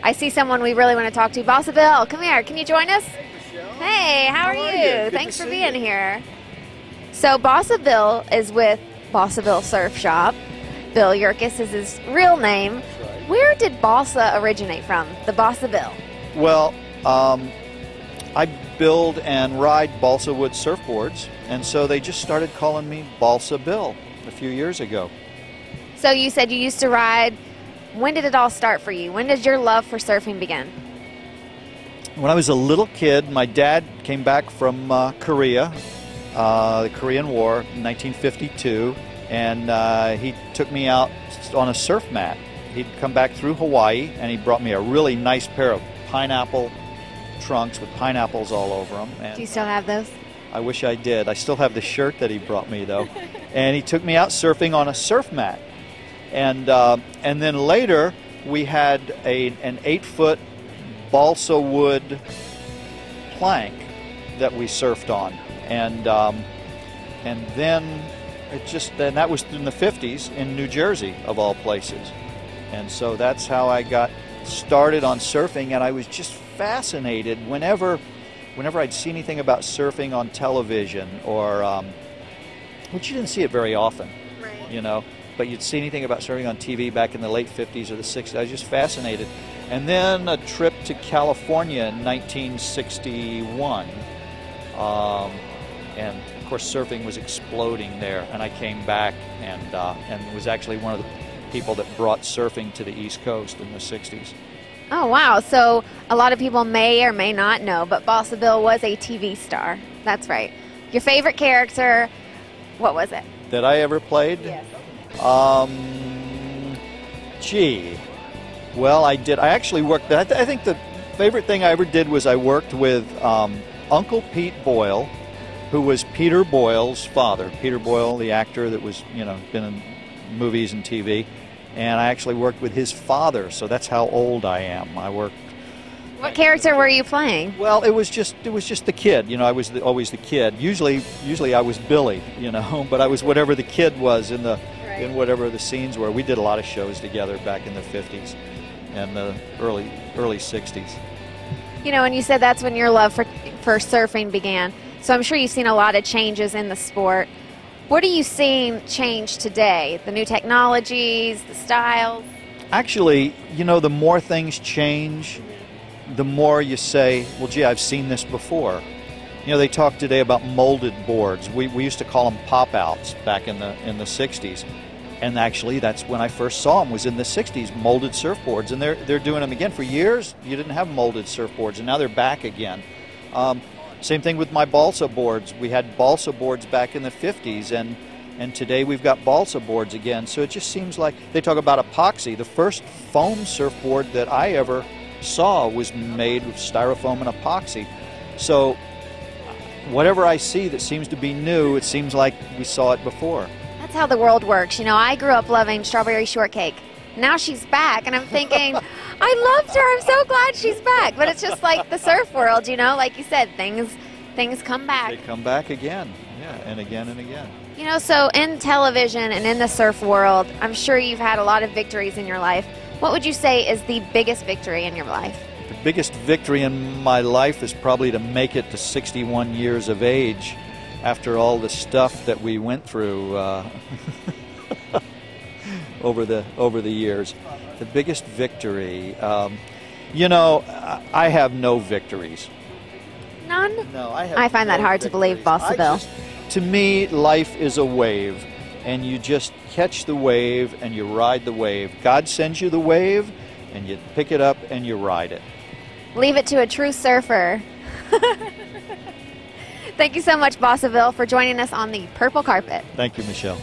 I see someone we really want to talk to. Balsa Bill, come here. Can you join us? Hey, how are you? Thanks for being here. So Balsa Bill is with Balsa Bill Surf Shop. Bill Yerkes is his real name. Right. Where did Balsa originate from, the Balsa Bill? Well, I build and ride balsa wood surfboards, and so they just started calling me Balsa Bill a few years ago. So you said you used to ride. When did it all start for you? When did your love for surfing begin? When I was a little kid, my dad came back from Korea, the Korean War, 1952, and he took me out on a surf mat. He'd come back through Hawaii, and he brought me a really nice pair of pineapple trunks with pineapples all over them. And Do you still have those? I wish I did. I still have the shirt that he brought me, though. And he took me out surfing on a surf mat. And then later, we had an 8-foot balsa wood plank that we surfed on. And then and that was in the 50s in New Jersey, of all places. And so that's how I got started on surfing, and I was just fascinated whenever I'd see anything about surfing on television, or which you didn't see it very often, Right. you know, but you'd see anything about surfing on TV back in the late 50s or the 60s. I was just fascinated. And then a trip to California in 1961, and of course surfing was exploding there, and I came back and was actually one of the people that brought surfing to the East Coast in the 60s. Oh, wow. So a lot of people may or may not know, but Balsa Bill was a TV star. That's right. Your favorite character, what was it? That I ever played? Yes. Gee. Well, I did. I actually worked. I think the favorite thing I ever did was I worked with Uncle Pete Boyle, who was Peter Boyle's father. Peter Boyle, the actor that was, been in movies and TV. And I actually worked with his father, so that's how old I am. I worked. What character were you playing? Well, it was just the kid. I was always the kid. Usually I was Billy, but I was whatever the kid was in in whatever the scenes were. We did a lot of shows together back in the 50s and the early 60s. And you said that's when your love for surfing began. So I'm sure you've seen a lot of changes in the sport. What are you seeing change today? The new technologies, the styles? Actually, the more things change, the more you say, well, gee, I've seen this before. They talk today about molded boards. We used to call them pop-outs back in the 60s. And actually, that's when I first saw them, was in the 60s, molded surfboards. And they're doing them again. For years, you didn't have molded surfboards, and now they're back again. Same thing with my balsa boards. We had balsa boards back in the 50s, and today we've got balsa boards again. So it just seems like they talk about epoxy. The first foam surfboard that I ever saw was made with styrofoam and epoxy. So whatever I see that seems to be new, it seems like we saw it before. That's how the world works. I grew up loving strawberry shortcake. Now she's back, and I'm thinking, I loved her. I'm so glad she's back. But it's just like the surf world, like you said, things come back. They come back again, yeah, and again and again. So in television and in the surf world, I'm sure you've had a lot of victories in your life. What would you say is the biggest victory in your life? The biggest victory in my life is probably to make it to 61 years of age after all the stuff that we went through over the years. The biggest victory, I have no victories. None? No, I find that hard to believe, Balsa Bill. To me, life is a wave, and you just catch the wave and you ride the wave. God sends you the wave, and you pick it up and you ride it. Leave it to a true surfer. Thank you so much, Balsa Bill, for joining us on the purple carpet. Thank you, Michelle.